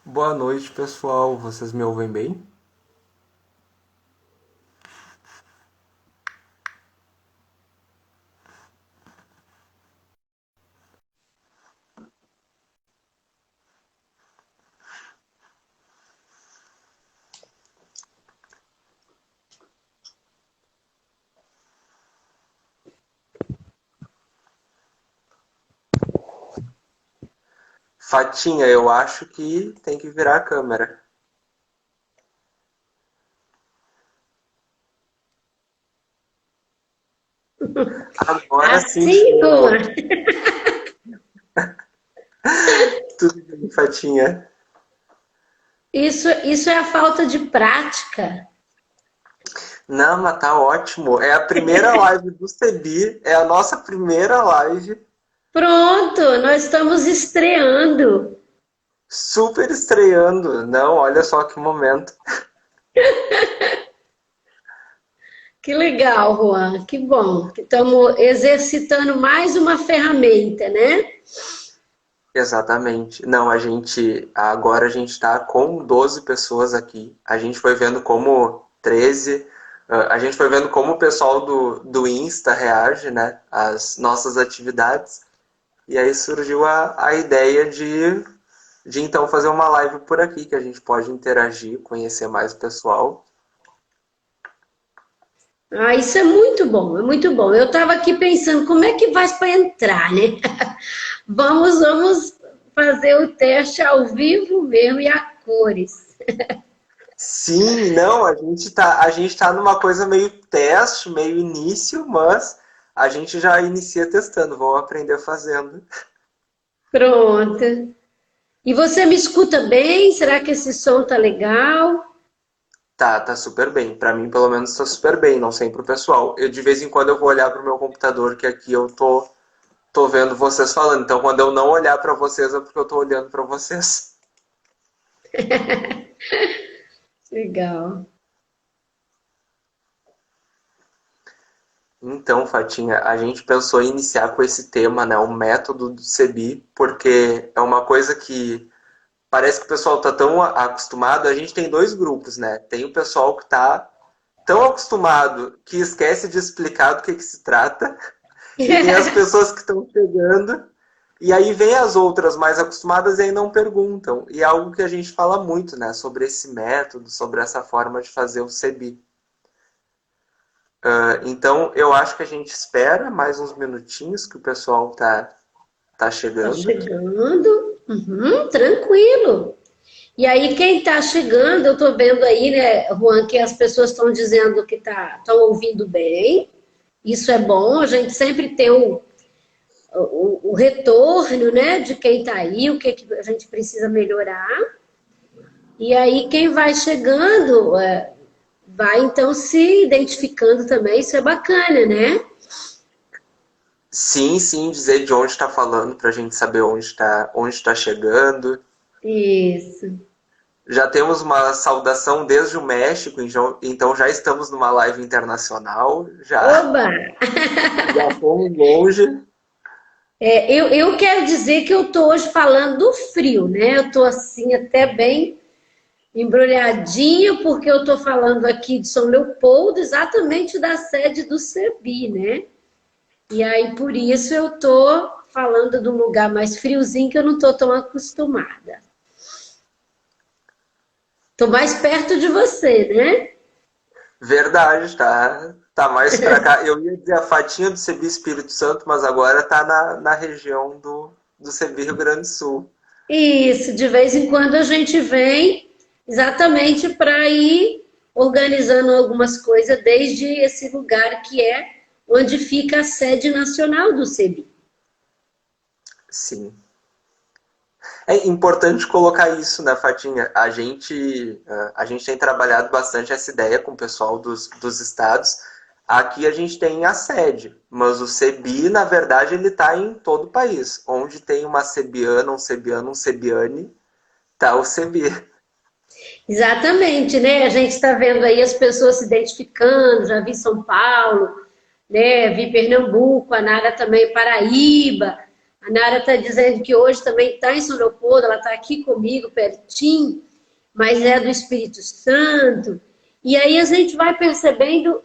Boa noite, pessoal. Vocês me ouvem bem? Fatinha, eu acho que tem que virar a câmera. Agora sim, Assim, Juan. show. Tudo bem, Fatinha? Isso é a falta de prática. Não, mas tá ótimo. É a primeira live do Cebi, é a nossa primeira live, Pronto, nós estamos estreando. super estreando. Não, olha só que momento. Que legal, Juan. Que bom que estamos exercitando mais uma ferramenta, né? Exatamente. Não, agora a gente tá com 12 pessoas aqui. A gente foi vendo como 13. A gente foi vendo como o pessoal do Insta reage, né, às nossas atividades. E aí surgiu a ideia de então fazer uma live por aqui, que a gente pode interagir, conhecer mais o pessoal. Ah, isso é muito bom, é muito bom. Eu estava aqui pensando, como é que faz para entrar, né? Vamos fazer o teste ao vivo mesmo e a cores. Sim, não, a gente tá numa coisa meio teste, meio início, mas a gente já inicia testando, vamos aprender fazendo. Pronto. E você me escuta bem? Será que esse som tá legal? Tá super bem. Pra mim, pelo menos, tá super bem. Não sei pro pessoal. Eu, de vez em quando, eu vou olhar pro meu computador, que aqui eu tô vendo vocês falando. Então, quando eu não olhar pra vocês, é porque eu tô olhando pra vocês. Legal. Então, Fatinha, a gente pensou em iniciar com esse tema, né? O método do CEBI, porque é uma coisa que parece que o pessoal tá tão acostumado. A gente tem dois grupos, né? Tem o pessoal que tá tão acostumado que esquece de explicar do que se trata. E tem as pessoas que estão chegando, e aí vem as outras mais acostumadas e aí não perguntam. E é algo que a gente fala muito, né? Sobre esse método, sobre essa forma de fazer o CEBI. Então, eu acho que a gente espera mais uns minutinhos que o pessoal tá Tá chegando. chegando? Uhum, tranquilo. E aí, quem tá chegando, eu tô vendo aí, né, Juan, que as pessoas estão dizendo que estão ouvindo bem. Isso é bom, a gente sempre tem o retorno, né, de quem tá aí, o que, que a gente precisa melhorar. E aí, quem vai chegando, vai então se identificando também, isso é bacana, né? Sim, sim, dizer de onde está falando para a gente saber onde tá chegando. Isso. Já temos uma saudação desde o México, então já estamos numa live internacional, Oba! já fomos longe. Eu quero dizer que eu tô hoje falando do frio, né? Eu tô assim até bem embrulhadinho, porque eu tô falando aqui de São Leopoldo, exatamente da sede do CEBI, né? E aí por isso eu tô falando de um lugar mais friozinho que eu não tô tão acostumada. Tô mais perto de você, né? Verdade, tá mais para cá. Eu ia dizer a fatinha do Cebi Espírito Santo, mas agora tá na região do Cebi Rio Grande do Sul. Isso, de vez em quando a gente vem exatamente para ir organizando algumas coisas desde esse lugar que é onde fica a sede nacional do CEBI. Sim. É importante colocar isso, né, Fatinha? A gente tem trabalhado bastante essa ideia com o pessoal dos estados. Aqui a gente tem a sede, mas o CEBI, na verdade, ele está em todo o país. Onde tem uma cebiana, um cebiano, um cebiane, tá o CEBI. Exatamente, né? A gente está vendo aí as pessoas se identificando, já vi São Paulo, né? Vi Pernambuco, a Nara também Paraíba. A Nara está dizendo que hoje também está em São Leopoldo, ela está aqui comigo, pertinho, mas é do Espírito Santo. E aí a gente vai percebendo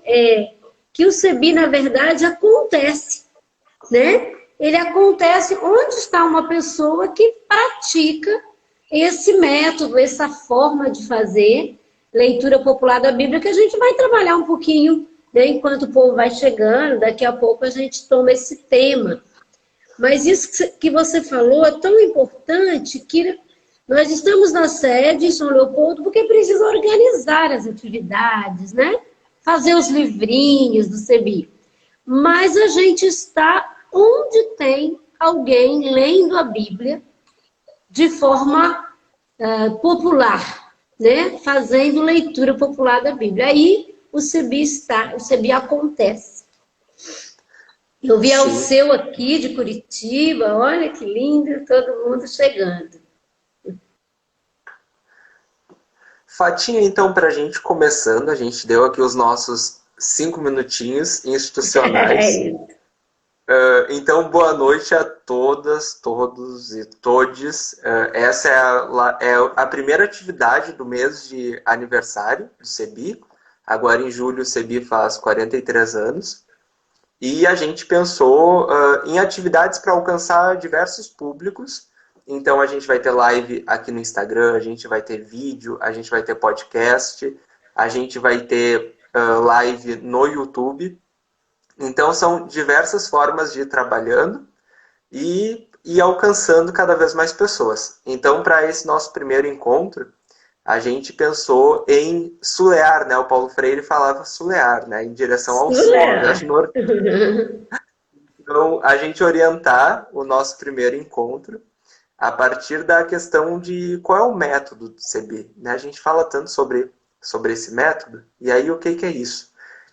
que o CEBI, na verdade, acontece, né? Ele acontece onde está uma pessoa que pratica esse método, essa forma de fazer leitura popular da Bíblia, que a gente vai trabalhar um pouquinho, né, enquanto o povo vai chegando, daqui a pouco a gente toma esse tema. Mas isso que você falou é tão importante que nós estamos na sede em São Leopoldo porque precisa organizar as atividades, né? Fazer os livrinhos do CEBI. Mas a gente está onde tem alguém lendo a Bíblia de forma popular, né? Fazendo leitura popular da Bíblia. Aí o CEBI acontece. Eu vi ao seu aqui de Curitiba, olha que lindo, todo mundo chegando. Fatinha, então, para a gente começando, a gente deu aqui os nossos 5 minutinhos institucionais. Então, boa noite a todas, todos e todes. Essa é a primeira atividade do mês de aniversário do CEBI. Agora, em julho, o CEBI faz 43 anos. E a gente pensou em atividades para alcançar diversos públicos. Então, a gente vai ter live aqui no Instagram, a gente vai ter vídeo, a gente vai ter podcast, a gente vai ter live no YouTube. Então, são diversas formas de ir trabalhando e alcançando cada vez mais pessoas. Então, para esse nosso primeiro encontro, a gente pensou em sulear, né? O Paulo Freire falava sulear, né? Em direção ao sul, norte. Então, a gente orientar o nosso primeiro encontro a partir da questão de qual é o método do CEBI, né? A gente fala tanto sobre esse método, e aí o que é isso?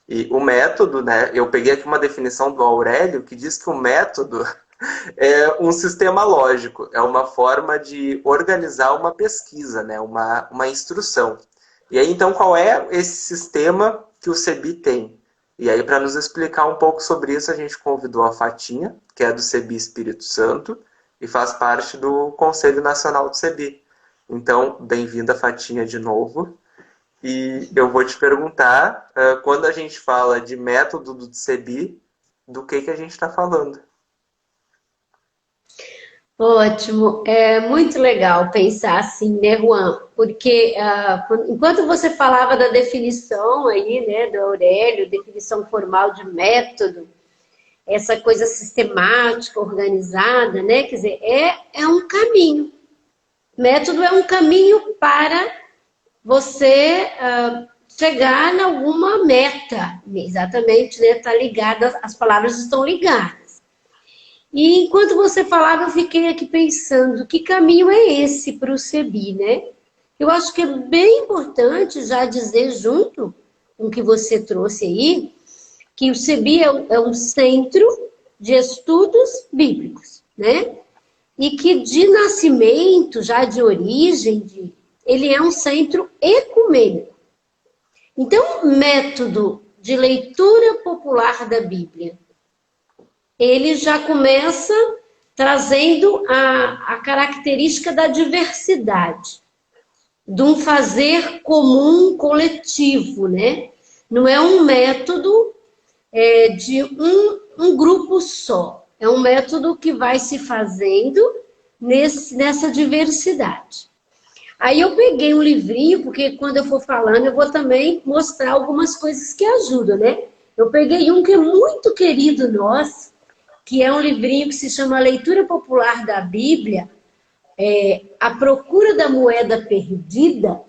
E o método, né? Eu peguei aqui uma definição do Aurélio que diz que o método é um sistema lógico, é uma forma de organizar uma pesquisa, né? Uma instrução. E aí, então, qual é esse sistema que o CEBI tem? E aí, para nos explicar um pouco sobre isso, a gente convidou a Fatinha, que é do CEBI Espírito Santo, e faz parte do Conselho Nacional do CEBI. Então, bem-vinda, Fatinha, de novo. E eu vou te perguntar, quando a gente fala de método do CEBI, do que a gente está falando? Ótimo, é muito legal pensar assim, né, Juan? Porque enquanto você falava da definição aí, né, do Aurélio, definição formal de método, essa coisa sistemática, organizada, né, quer dizer, é um caminho. Método é um caminho para você chegar em alguma meta, exatamente, né, tá ligada, as palavras estão ligadas. E enquanto você falava, eu fiquei aqui pensando, que caminho é esse para o CEBI, né? Eu acho que é bem importante já dizer, junto com o que você trouxe aí, que o CEBI é um centro de estudos bíblicos, né? E que de nascimento, já de origem, ele é um centro ecumênico. Então, o método de leitura popular da Bíblia, ele já começa trazendo a característica da diversidade, de um fazer comum coletivo, né? Não é um método de um grupo só, é um método que vai se fazendo nessa diversidade. Aí eu peguei um livrinho, porque quando eu for falando, eu vou também mostrar algumas coisas que ajudam, né? Eu peguei um que é muito querido nosso, que é um livrinho que se chama Leitura Popular da Bíblia, A Procura da Moeda Perdida.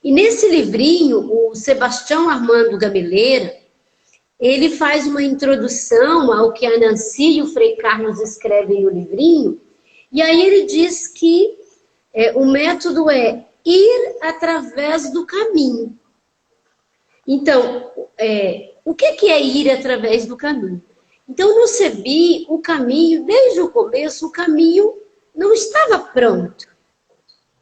E nesse livrinho, o Sebastião Armando Gameleira, ele faz uma introdução ao que a Nancy e o Frei Carlos escrevem no livrinho, e aí ele diz que o método é ir através do caminho. Então, o que é ir através do caminho? Então, no CEBI, o caminho, desde o começo, o caminho não estava pronto.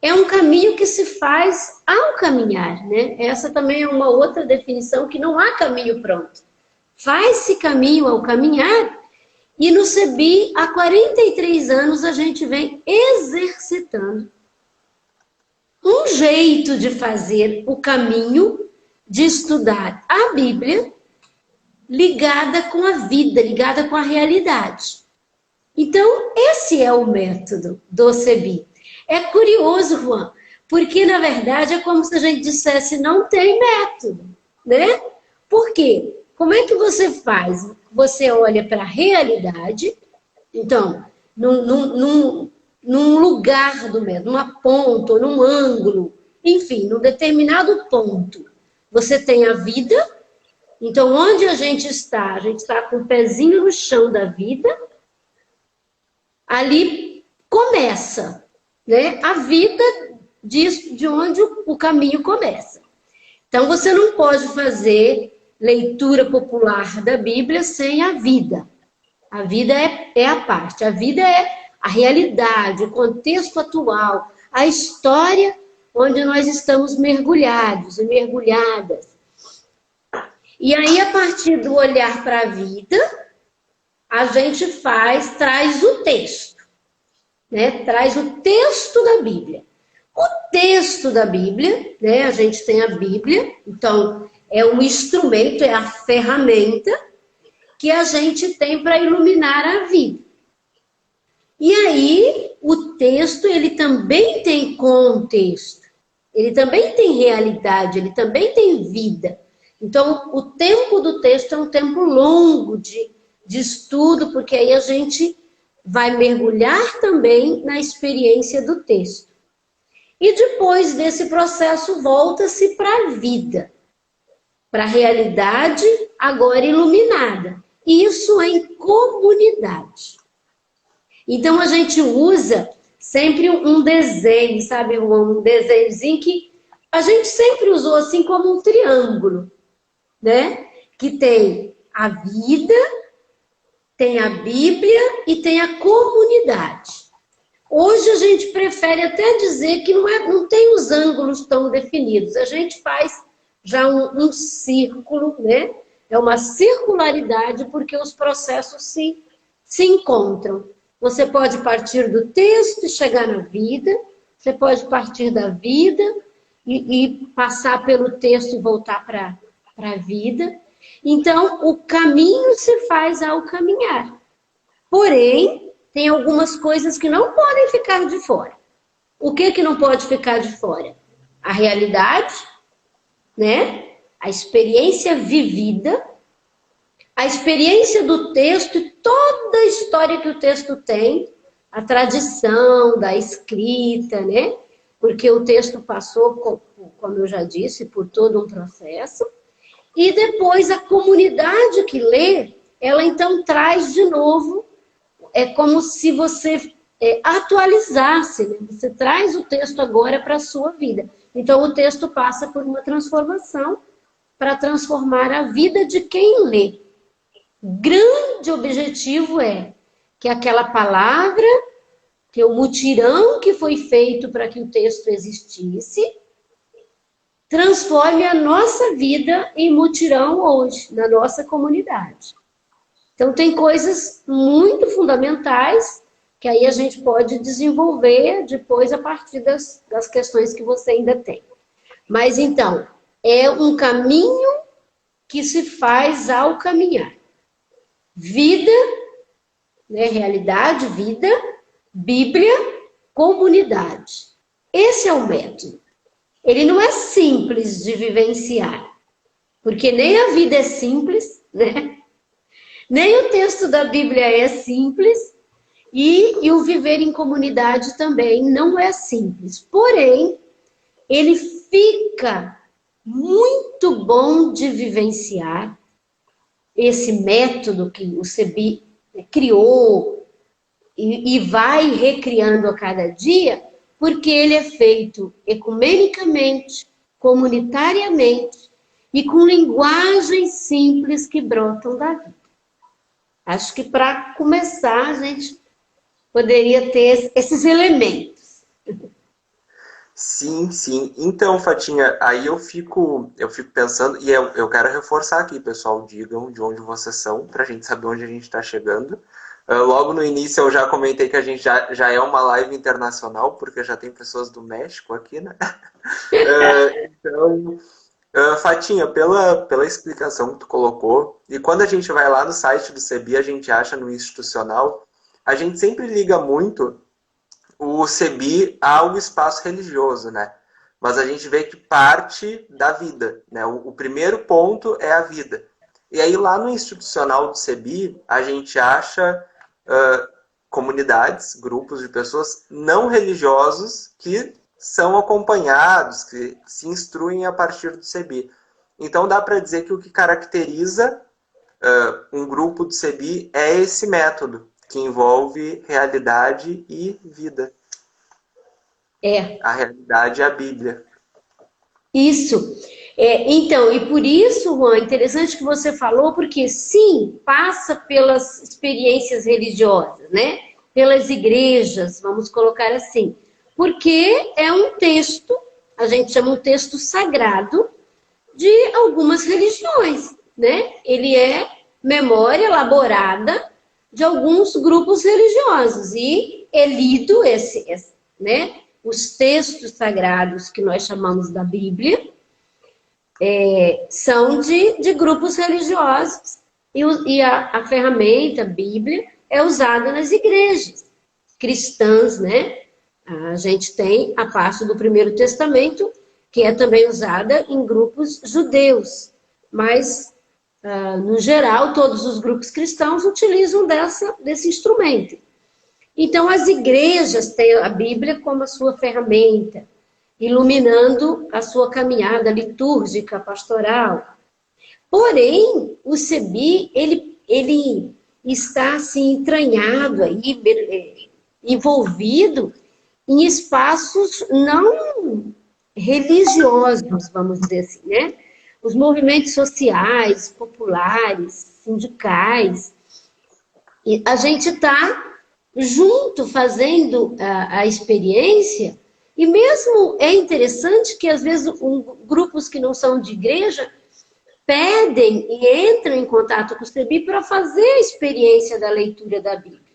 É um caminho que se faz ao caminhar, né? Essa também é uma outra definição, que não há caminho pronto. Faz-se caminho ao caminhar, E no CEBI, há 43 anos, a gente vem exercitando um jeito de fazer o caminho de estudar a Bíblia ligada com a vida, ligada com a realidade. Então, esse é o método do CEBI. É curioso, Juan, porque, na verdade, é como se a gente dissesse, não tem método, né? Por quê? Como é que você faz? Você olha para a realidade, então, num lugar do método, numa ponta, ou num ângulo, enfim, num determinado ponto, você tem a vida. Então, onde a gente está? A gente está com o pezinho no chão da vida. Ali começa, né? A vida de onde o caminho começa. Então, você não pode fazer leitura popular da Bíblia sem a vida. A vida é a parte. A vida é a realidade, o contexto atual, a história onde nós estamos mergulhados e mergulhadas. E aí, a partir do olhar para a vida, a gente traz o texto, né? Traz o texto da Bíblia. O texto da Bíblia, né? A gente tem a Bíblia, então é um instrumento, é a ferramenta que a gente tem para iluminar a vida. E aí, o texto, ele também tem contexto, ele também tem realidade, ele também tem vida. Então, o tempo do texto é um tempo longo de estudo, porque aí a gente vai mergulhar também na experiência do texto. E depois desse processo, volta-se para a vida, para a realidade agora iluminada. Isso em comunidade. Então, a gente usa sempre um desenho, sabe? Um desenhozinho que a gente sempre usou assim como um triângulo, né? Que tem a vida, tem a Bíblia e tem a comunidade. Hoje a gente prefere até dizer que não tem os ângulos tão definidos. A gente faz já um círculo, né? É uma circularidade porque os processos se encontram. Você pode partir do texto e chegar na vida, você pode partir da vida e passar pelo texto e voltar para a vida. Então, o caminho se faz ao caminhar. Porém, tem algumas coisas que não podem ficar de fora. O que não pode ficar de fora? A realidade, né? A experiência vivida, a experiência do texto e toda a história que o texto tem, a tradição da escrita, né? Porque o texto passou, como eu já disse, por todo um processo. E depois a comunidade que lê, ela então traz de novo, é como se você atualizasse, né? Você traz o texto agora para a sua vida. Então o texto passa por uma transformação para transformar a vida de quem lê. Grande objetivo é que aquela palavra, que o mutirão que foi feito para que o texto existisse, transforme a nossa vida em mutirão hoje, na nossa comunidade. Então, tem coisas muito fundamentais que aí a gente pode desenvolver depois a partir das questões que você ainda tem. Mas, então, é um caminho que se faz ao caminhar. Vida, né, realidade, vida, Bíblia, comunidade. Esse é o método. Ele não é simples de vivenciar, porque nem a vida é simples, né? Nem o texto da Bíblia é simples, e o viver em comunidade também não é simples. Porém, ele fica muito bom de vivenciar esse método que o CEBI criou e vai recriando a cada dia, porque ele é feito ecumenicamente, comunitariamente e com linguagens simples que brotam da vida. Acho que para começar a gente poderia ter esses elementos. Sim, sim. Então, Fatinha, aí eu fico pensando, e eu quero reforçar aqui, pessoal, digam de onde vocês são, para a gente saber onde a gente está chegando. Logo no início eu já comentei que a gente já é uma live internacional, porque já tem pessoas do México aqui, né? Então, Fatinha, pela explicação que tu colocou, e quando a gente vai lá no site do CEBI, a gente acha no institucional, a gente sempre liga muito o CEBI ao espaço religioso, né? Mas a gente vê que parte da vida, né? O primeiro ponto é a vida. E aí lá no institucional do CEBI, a gente acha comunidades, grupos de pessoas não religiosos que são acompanhados, que se instruem a partir do CEBI. Então dá para dizer que o que caracteriza um grupo do CEBI é esse método, que envolve realidade e vida. A realidade é a Bíblia. Isso. Então, e por isso, Juan, é interessante que você falou, porque sim, passa pelas experiências religiosas, né? Pelas igrejas, vamos colocar assim. Porque é um texto, a gente chama um texto sagrado de algumas religiões, né? Ele é memória elaborada de alguns grupos religiosos e é lido né? Os textos sagrados que nós chamamos da Bíblia são de grupos religiosos e a ferramenta, a Bíblia, é usada nas igrejas cristãs, né? A gente tem a parte do Primeiro Testamento, que é também usada em grupos judeus, mas, no geral, todos os grupos cristãos utilizam desse instrumento. Então, as igrejas têm a Bíblia como a sua ferramenta, iluminando a sua caminhada litúrgica, pastoral. Porém, o CEBI, ele está assim, entranhado, aí, envolvido em espaços não religiosos, vamos dizer assim, né? Os movimentos sociais, populares, sindicais. E a gente está junto fazendo a experiência, e mesmo é interessante que às vezes grupos que não são de igreja pedem e entram em contato com o CEBI para fazer a experiência da leitura da Bíblia.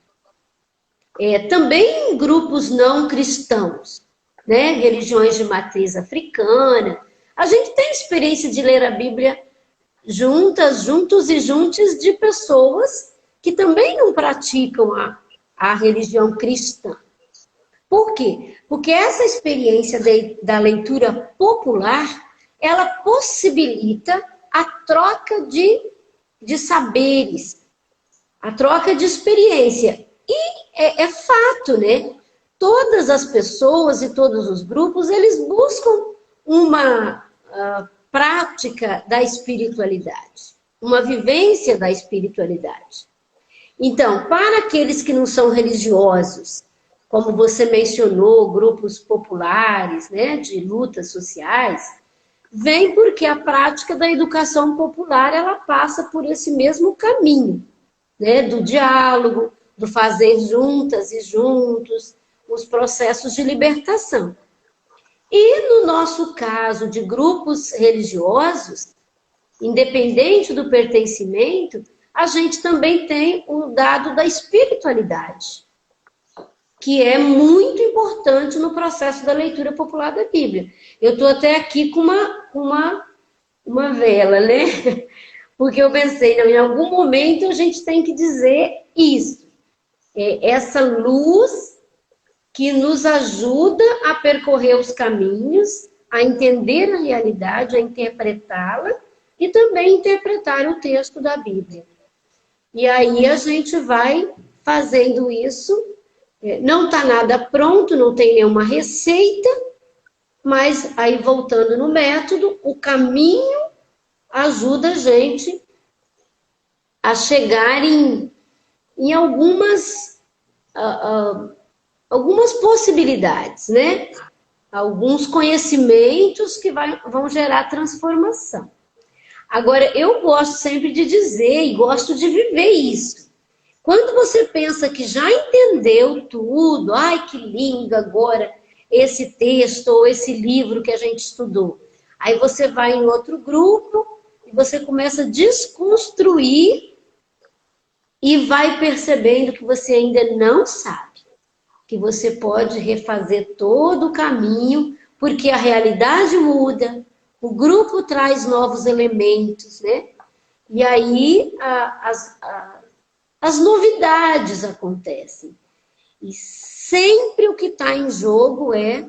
Também grupos não cristãos, né? Religiões de matriz africana. A gente tem experiência de ler a Bíblia juntos e juntos de pessoas que também não praticam a religião cristã. Por quê? Porque essa experiência da leitura popular, ela possibilita a troca de saberes, a troca de experiência. E é fato, né? Todas as pessoas e todos os grupos, eles buscam uma prática da espiritualidade, uma vivência da espiritualidade. Então, para aqueles que não são religiosos, como você mencionou, grupos populares, né, de lutas sociais, vem porque a prática da educação popular, ela passa por esse mesmo caminho, né, do diálogo, do fazer juntas e juntos, os processos de libertação. E no nosso caso de grupos religiosos, independente do pertencimento, a gente também tem o dado da espiritualidade, que é muito importante no processo da leitura popular da Bíblia. Eu estou até aqui com uma vela, né? Porque eu pensei, não, em algum momento a gente tem que dizer isso. Essa luz que nos ajuda a percorrer os caminhos, a entender a realidade, a interpretá-la e também interpretar o texto da Bíblia. E aí a gente vai fazendo isso. Não está nada pronto, não tem nenhuma receita, mas aí voltando no método, o caminho ajuda a gente a chegar em algumas possibilidades, né? Alguns conhecimentos que vão gerar transformação. Agora, eu gosto sempre de dizer e gosto de viver isso. Quando você pensa que já entendeu tudo, ai que lindo agora esse texto ou esse livro que a gente estudou. Aí você vai em outro grupo e você começa a desconstruir e vai percebendo que você ainda não sabe, que você pode refazer todo o caminho, porque a realidade muda, o grupo traz novos elementos, né? E aí as novidades acontecem. E sempre o que está em jogo é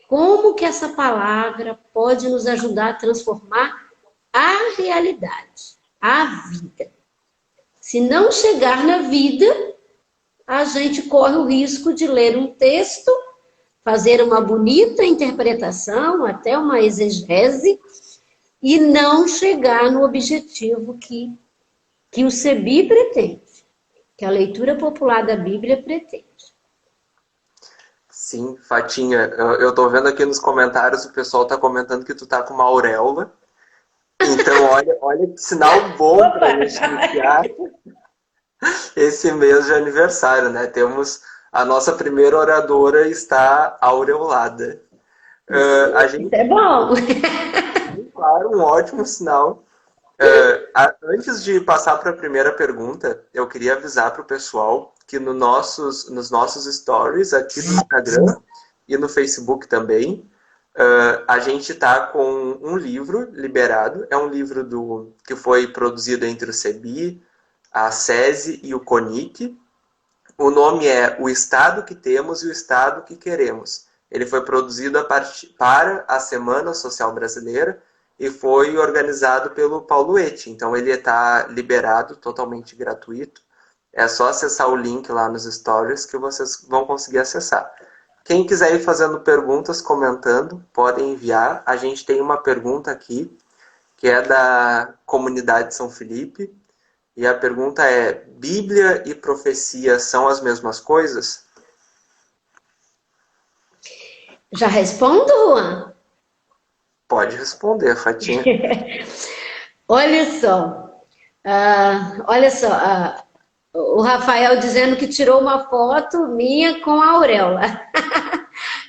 como que essa palavra pode nos ajudar a transformar a realidade, a vida. Se não chegar na vida, a gente corre o risco de ler um texto, fazer uma bonita interpretação, até uma exegese, e não chegar no objetivo que o CEBI pretende, que a leitura popular da Bíblia pretende. Sim, Fatinha, eu tô vendo aqui nos comentários, o pessoal tá comentando que tu tá com uma auréola. Então, olha que sinal bom para gente iniciar esse mês de aniversário, né? Temos a nossa primeira oradora está aureolada. Isso é bom. Claro, um ótimo sinal. Antes de passar para a primeira pergunta, eu queria avisar para o pessoal que nos nossos stories aqui no Instagram e no Facebook também, a gente está com um livro liberado. É um livro que foi produzido entre o CEBI, a SESI e o CONIC. O nome é O Estado que Temos e o Estado que Queremos. Ele foi produzido para a Semana Social Brasileira e foi organizado pelo Paulo Eti. Então ele está liberado, totalmente gratuito. É só acessar o link lá nos stories que vocês vão conseguir acessar. Quem quiser ir fazendo perguntas, comentando, podem enviar. A gente tem uma pergunta aqui, que é da comunidade São Felipe. E a pergunta é: Bíblia e profecia são as mesmas coisas? Já respondo, Juan? Pode responder, Fatinha. Olha só. O Rafael dizendo que tirou uma foto minha com a auréola.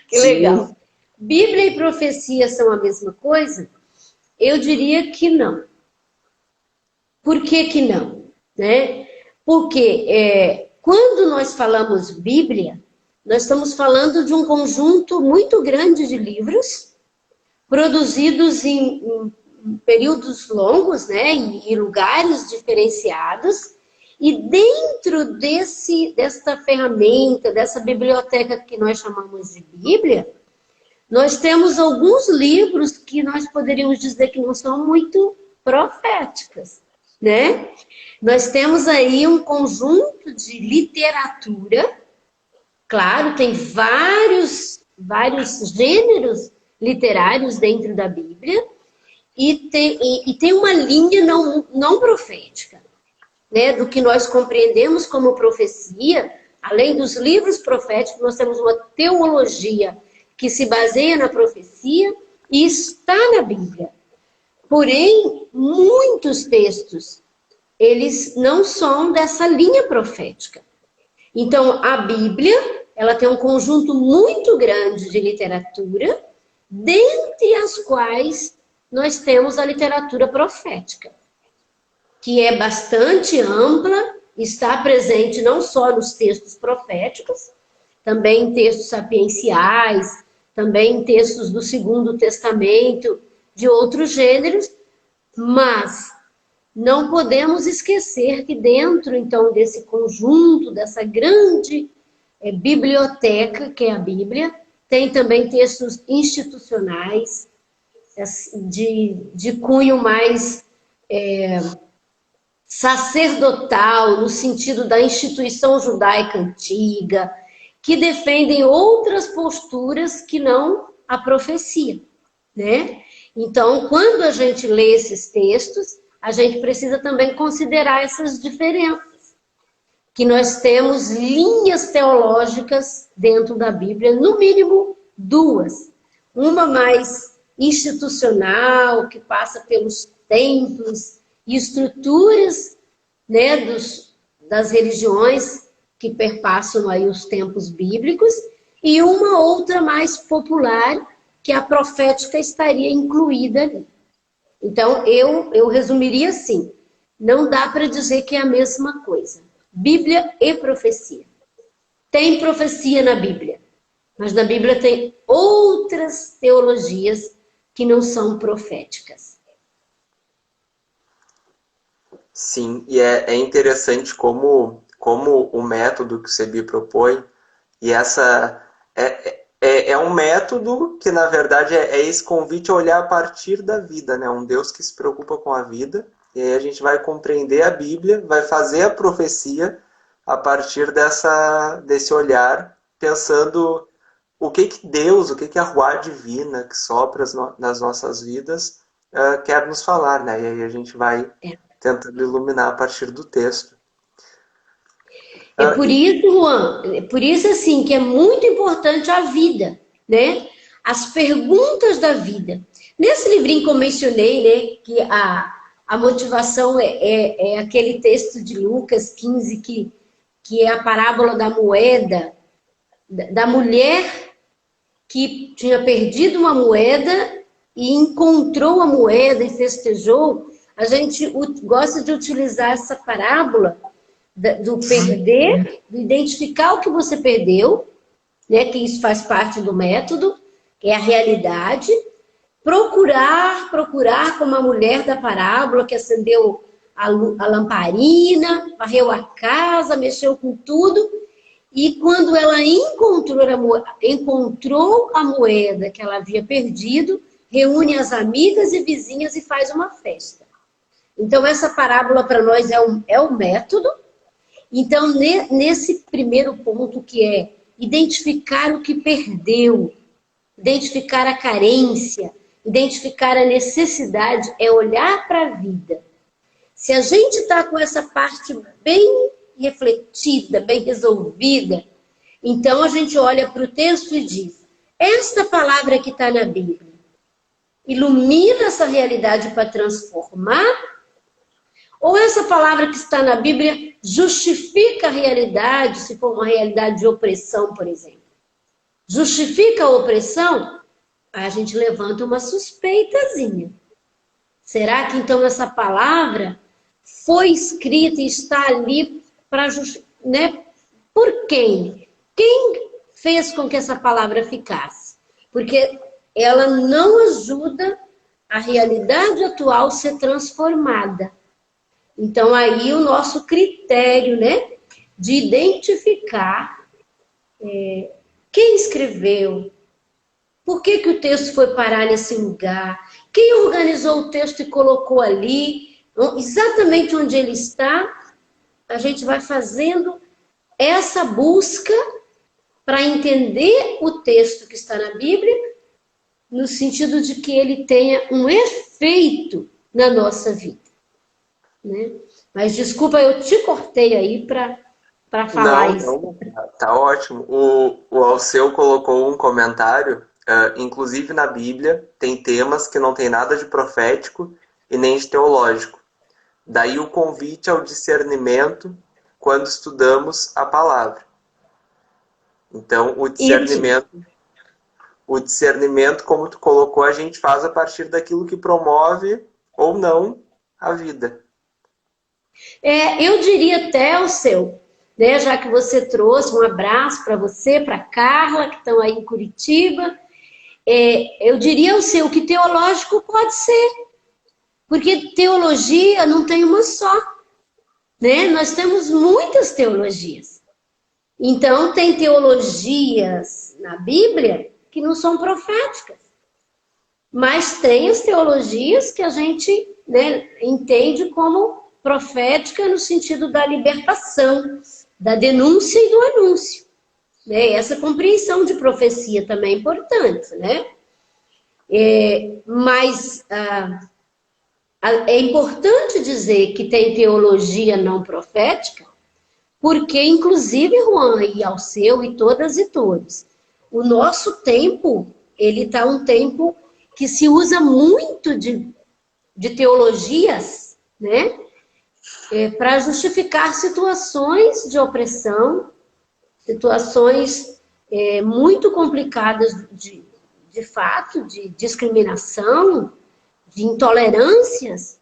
Que legal. Sim. Bíblia e profecia são a mesma coisa? Eu diria que não. Por que não? Né? Porque quando nós falamos Bíblia, nós estamos falando de um conjunto muito grande de livros, produzidos em períodos longos, né, em lugares diferenciados, e dentro desta ferramenta, dessa biblioteca que nós chamamos de Bíblia, nós temos alguns livros que nós poderíamos dizer que não são muito proféticos, né? Nós temos aí um conjunto de literatura, claro, tem vários gêneros literários dentro da Bíblia, e tem uma linha não profética, né? Do que nós compreendemos como profecia. Além dos livros proféticos, nós temos uma teologia que se baseia na profecia e está na Bíblia. Porém, muitos textos, eles não são dessa linha profética. Então, a Bíblia, ela tem um conjunto muito grande de literatura, dentre as quais nós temos a literatura profética, que é bastante ampla, está presente não só nos textos proféticos, também em textos sapienciais, também em textos do Segundo Testamento, de outros gêneros, mas não podemos esquecer que dentro, então, desse conjunto, dessa grande biblioteca, que é a Bíblia, tem também textos institucionais, de cunho mais sacerdotal, no sentido da instituição judaica antiga, que defendem outras posturas que não a profecia, né? Então, quando a gente lê esses textos, a gente precisa também considerar essas diferenças, que nós temos linhas teológicas dentro da Bíblia, no mínimo duas. Uma mais institucional, que passa pelos templos e estruturas, né, das religiões que perpassam aí os tempos bíblicos, e uma outra mais popular, que a profética estaria incluída ali. Então, eu resumiria assim: não dá para dizer que é a mesma coisa. Bíblia e profecia. Tem profecia na Bíblia, mas na Bíblia tem outras teologias que não são proféticas. Sim, e é interessante como o método que o Sebi propõe, e é um método que, na verdade, é esse convite a olhar a partir da vida, né? Um Deus que se preocupa com a vida, e aí a gente vai compreender a Bíblia, vai fazer a profecia a partir desse olhar, pensando o que Deus, o que a Ruá Divina que sopra nas nossas vidas quer nos falar, né? E aí a gente vai tentando iluminar a partir do texto. É por isso, Juan, é por isso assim que é muito importante a vida, né? As perguntas da vida. Nesse livrinho que eu mencionei, né, que a motivação é aquele texto de Lucas 15, que é a parábola da moeda, da mulher que tinha perdido uma moeda e encontrou a moeda e festejou. A gente gosta de utilizar essa parábola do perder, do identificar o que você perdeu, né, que isso faz parte do método, que é a realidade, procurar como a mulher da parábola que acendeu a lamparina, varreu a casa, mexeu com tudo, e quando ela encontrou a moeda que ela havia perdido, reúne as amigas e vizinhas e faz uma festa. Então, essa parábola para nós é um método. Então, nesse primeiro ponto, que é identificar o que perdeu, identificar a carência, identificar a necessidade, é olhar para a vida. Se a gente está com essa parte bem refletida, bem resolvida, então a gente olha para o texto e diz: esta palavra que está na Bíblia ilumina essa realidade para transformar? Ou essa palavra que está na Bíblia justifica a realidade, se for uma realidade de opressão, por exemplo? Justifica a opressão? Aí a gente levanta uma suspeitazinha. Será que então essa palavra foi escrita e está ali para justificar, né? Por quem? Quem fez com que essa palavra ficasse? Porque ela não ajuda a realidade atual ser transformada. Então, aí o nosso critério, né, de identificar quem escreveu, por que o texto foi parar nesse lugar, quem organizou o texto e colocou ali, exatamente onde ele está, a gente vai fazendo essa busca para entender o texto que está na Bíblia, no sentido de que ele tenha um efeito na nossa vida. Né? Mas desculpa, eu te cortei aí para falar isso. Não, tá ótimo. O Alceu colocou um comentário, inclusive na Bíblia, tem temas que não tem nada de profético e nem de teológico. Daí o convite ao discernimento quando estudamos a palavra. Então, o discernimento, como tu colocou, a gente faz a partir daquilo que promove ou não a vida. Eu diria até o seu, né, já que você trouxe, um abraço para você, para Carla, que estão aí em Curitiba. Eu diria o seu que teológico pode ser, porque teologia não tem uma só, né? Nós temos muitas teologias. Então, tem teologias na Bíblia que não são proféticas, mas tem as teologias que a gente, né, entende como profética no sentido da libertação, da denúncia e do anúncio. Né? Essa compreensão de profecia também é importante, né? Mas é importante dizer que tem teologia não profética, porque, inclusive, Juan e Alceu e todas e todos, o nosso tempo, ele está um tempo que se usa muito de teologias, né? Para justificar situações de opressão, situações muito complicadas de fato, de discriminação, de intolerâncias,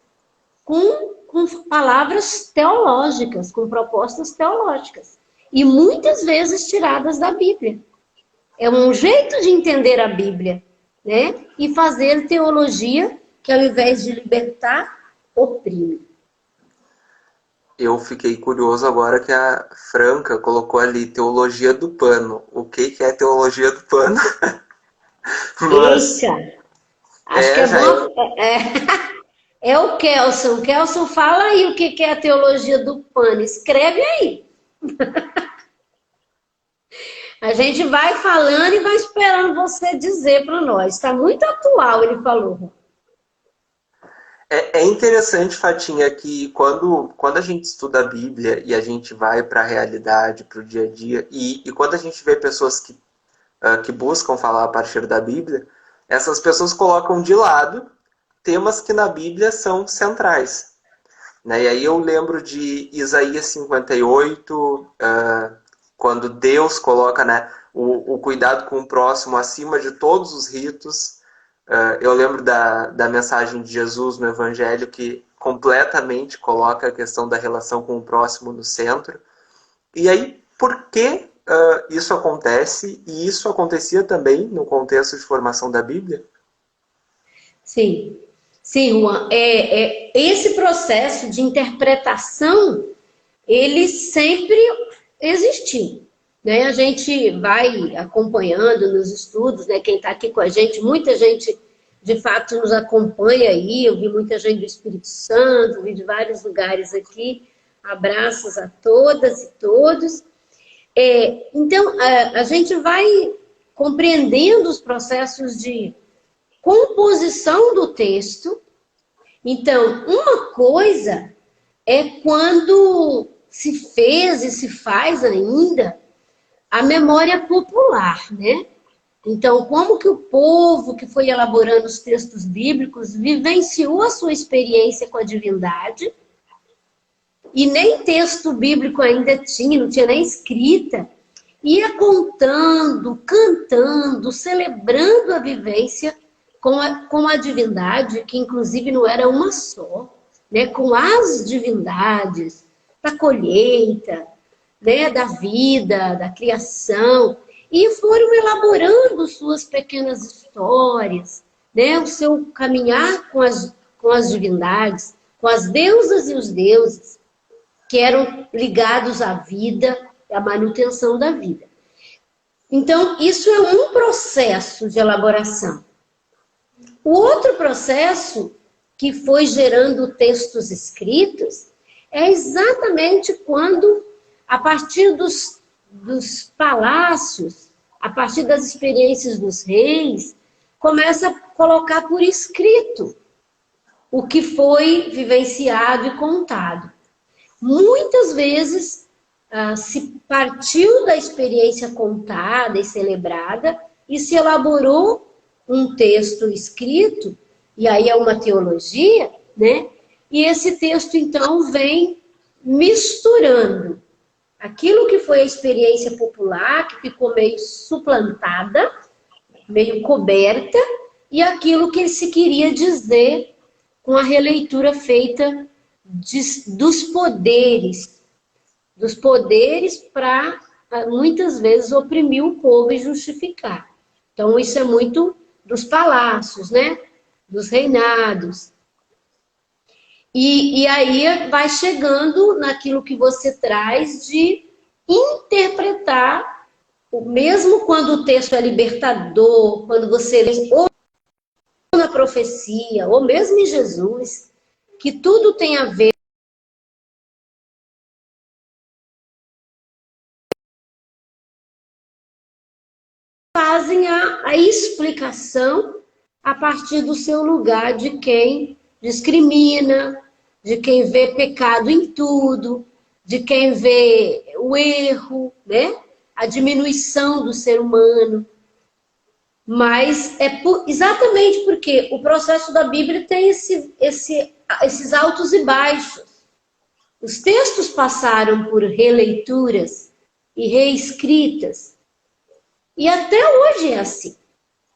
com com palavras teológicas, com propostas teológicas. E muitas vezes tiradas da Bíblia. É um jeito de entender a Bíblia, né? E fazer teologia que, ao invés de libertar, oprime. Eu fiquei curioso agora que a Franca colocou ali teologia do pano. O que é teologia do pano? Mas Eita! Acho que é já é. bom. É o Kelson. O Kelson, fala aí o que é a teologia do pano. Escreve aí. A gente vai falando e vai esperando você dizer para nós. Está muito atual, ele falou. É interessante, Fatinha, que quando a gente estuda a Bíblia e a gente vai para a realidade, para o dia a dia, e quando a gente vê pessoas que buscam falar a partir da Bíblia, essas pessoas colocam de lado temas que na Bíblia são centrais. Né? E aí eu lembro de Isaías 58, quando Deus coloca, né, o cuidado com o próximo acima de todos os ritos. Eu lembro da mensagem de Jesus no Evangelho, que completamente coloca a questão da relação com o próximo no centro. E aí, por que isso acontece? E isso acontecia também no contexto de formação da Bíblia? Sim, sim, Juan. Esse processo de interpretação, ele sempre existiu. Né? A gente vai acompanhando nos estudos, né? Quem está aqui com a gente, muita gente de fato nos acompanha aí, eu vi muita gente do Espírito Santo, vi de vários lugares aqui, abraços a todas e todos. Então, a gente vai compreendendo os processos de composição do texto. Então, uma coisa é quando se fez e se faz ainda a memória popular, né? Então, como que o povo que foi elaborando os textos bíblicos vivenciou a sua experiência com a divindade, e nem texto bíblico ainda tinha, não tinha nem escrita, ia contando, cantando, celebrando a vivência com a divindade, que inclusive não era uma só, né? Com as divindades da colheita, né? Da vida, da criação, e foram elaborando suas pequenas histórias, né? O seu caminhar com as divindades, com as deusas e os deuses, que eram ligados à vida, à manutenção da vida. Então, isso é um processo de elaboração. O outro processo que foi gerando textos escritos é exatamente quando, a partir dos palácios, a partir das experiências dos reis, começa a colocar por escrito o que foi vivenciado e contado. Muitas vezes se partiu da experiência contada e celebrada e se elaborou um texto escrito, e aí é uma teologia, né? E esse texto, então, vem misturando aquilo que foi a experiência popular, que ficou meio suplantada, meio coberta, e aquilo que se queria dizer com a releitura feita dos poderes para, muitas vezes, oprimir o povo e justificar. Então, isso é muito dos palácios, né? Dos reinados. E aí vai chegando naquilo que você traz de interpretar, mesmo quando o texto é libertador, quando você lê ou na profecia, ou mesmo em Jesus, que tudo tem a ver fazem a explicação a partir do seu lugar de quem discrimina, de quem vê pecado em tudo, de quem vê o erro, né? A diminuição do ser humano. Mas exatamente porque o processo da Bíblia tem esses altos e baixos. Os textos passaram por releituras e reescritas. E até hoje é assim,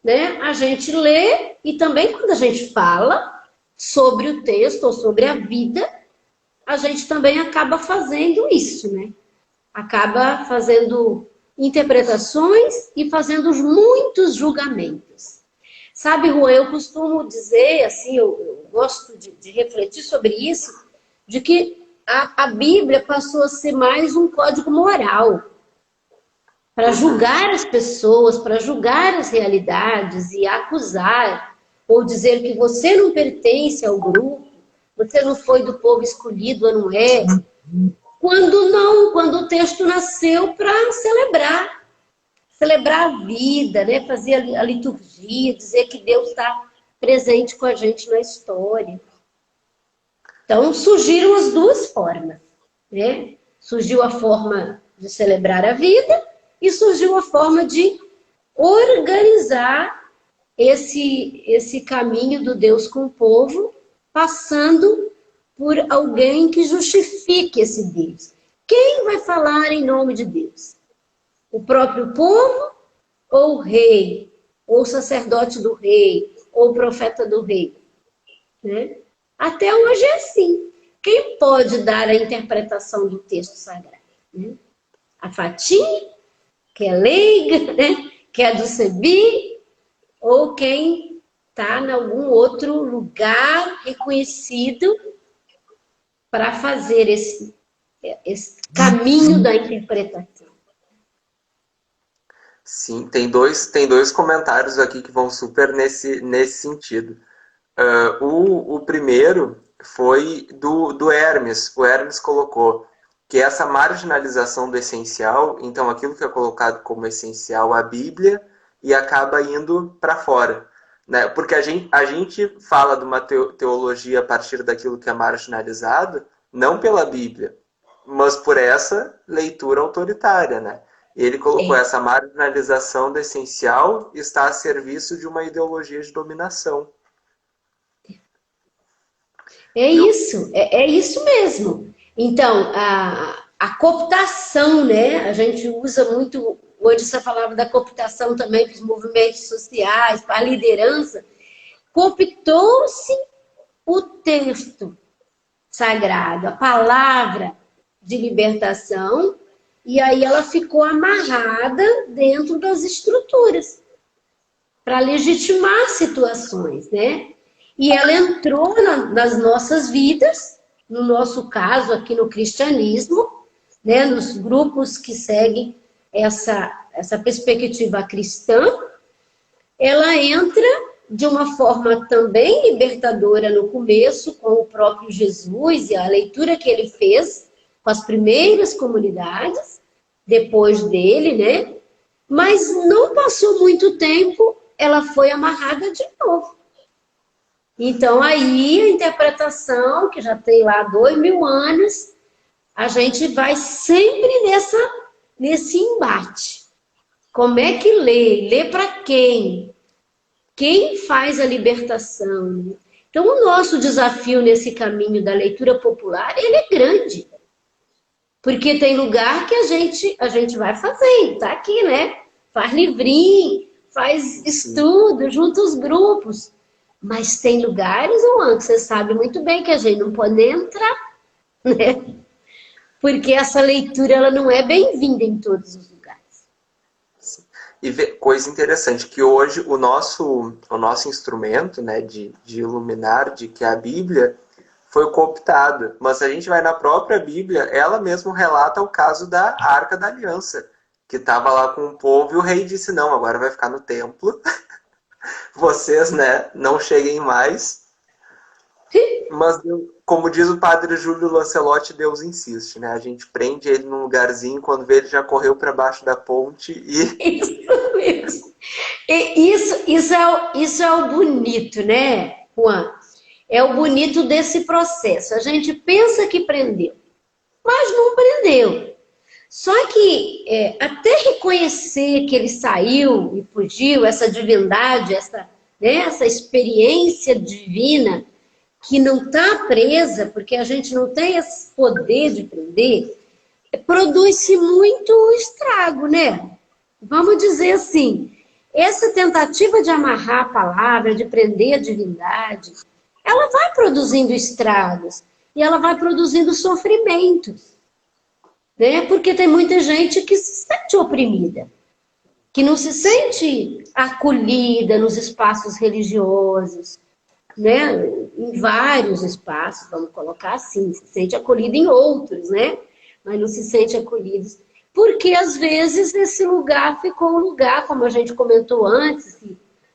né? A gente lê e também quando a gente fala sobre o texto ou sobre a vida, a gente também acaba fazendo isso, né? Acaba fazendo interpretações e fazendo muitos julgamentos. Sabe, Juan, eu costumo dizer, assim, eu gosto de refletir sobre isso, de que a Bíblia passou a ser mais um código moral para julgar as pessoas, para julgar as realidades e acusar, ou dizer que você não pertence ao grupo, você não foi do povo escolhido ou não é. Quando não, quando o texto nasceu para celebrar a vida, né? Fazer a liturgia, dizer que Deus está presente com a gente na história. Então surgiram as duas formas, né? Surgiu a forma de celebrar a vida e surgiu a forma de organizar esse caminho do Deus com o povo, passando por alguém que justifique esse Deus. Quem vai falar em nome de Deus? O próprio povo ou o rei? Ou o sacerdote do rei? Ou o profeta do rei? Né? Até hoje é assim. Quem pode dar a interpretação do texto sagrado? Né? A Fatinha, que é leiga, né? Que é do CEBI, ou quem está em algum outro lugar reconhecido para fazer esse caminho da interpretação. Sim, tem dois comentários aqui que vão super nesse sentido. O primeiro foi do Hermes. O Hermes colocou que essa marginalização do essencial, então aquilo que é colocado como essencial, a Bíblia, e acaba indo para fora. Né? Porque a gente fala de uma teologia a partir daquilo que é marginalizado, não pela Bíblia, mas por essa leitura autoritária. Né? Ele colocou essa marginalização do essencial está a serviço de uma ideologia de dominação. É isso mesmo. Então, a cooptação, né? A gente usa muito, hoje você falava da cooptação também para os movimentos sociais, para a liderança. Cooptou-se o texto sagrado, a palavra de libertação, e aí ela ficou amarrada dentro das estruturas para legitimar situações, né? E ela entrou nas nossas vidas, no nosso caso aqui no cristianismo, né, nos grupos que seguem essa perspectiva cristã, ela entra de uma forma também libertadora no começo, com o próprio Jesus e a leitura que ele fez com as primeiras comunidades, depois dele, né? Mas não passou muito tempo, ela foi amarrada de novo. Então, aí, a interpretação, que já tem lá 2000 anos, a gente vai sempre nesse embate. Como é que lê? Lê para quem? Quem faz a libertação? Então, o nosso desafio nesse caminho da leitura popular, ele é grande. Porque tem lugar que a gente vai fazendo, tá aqui, né? Faz livrinho, faz estudo, junta os grupos. Mas tem lugares, Juan, que você sabe muito bem que a gente não pode nem entrar, né? Porque essa leitura ela não é bem-vinda em todos os lugares. Sim. E coisa interessante, que hoje o nosso instrumento, né, de iluminar, de que a Bíblia foi cooptado. Mas se a gente vai na própria Bíblia, ela mesma relata o caso da Arca da Aliança, que estava lá com o povo e o rei disse, não, agora vai ficar no templo. Vocês, né, não cheguem mais. Mas, como diz o padre Júlio Lancelotti, Deus insiste, né? A gente prende ele num lugarzinho, quando vê ele já correu para baixo da ponte e... Isso mesmo. Isso é o bonito, né, Juan? É o bonito desse processo. A gente pensa que prendeu, mas não prendeu. Só que até reconhecer que ele saiu e fugiu, essa divindade, essa experiência divina que não está presa, porque a gente não tem esse poder de prender, produz-se muito estrago, né? Vamos dizer assim, essa tentativa de amarrar a palavra, de prender a divindade, ela vai produzindo estragos. e ela vai produzindo sofrimentos, né? Porque tem muita gente que se sente oprimida, que não se sente acolhida nos espaços religiosos, né? Em vários espaços, vamos colocar assim, se sente acolhida em outros, né? Mas não se sente acolhida. Porque às vezes esse lugar ficou um lugar, como a gente comentou antes,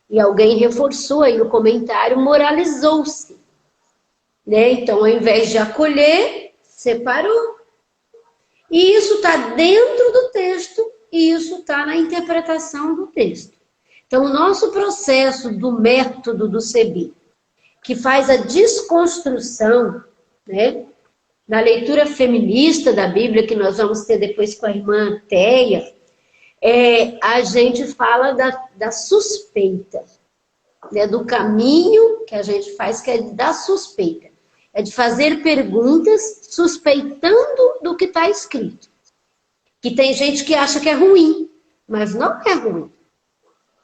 e alguém reforçou aí no comentário, moralizou-se, né? Então, ao invés de acolher, separou. E isso está dentro do texto e isso está na interpretação do texto. Então, o nosso processo do método do CEBI, que faz a desconstrução, né, na leitura feminista da Bíblia, que nós vamos ter depois com a irmã Teia, a gente fala da suspeita, né, do caminho que a gente faz, que é da suspeita. É de fazer perguntas suspeitando do que está escrito. Que tem gente que acha que é ruim, mas não é ruim.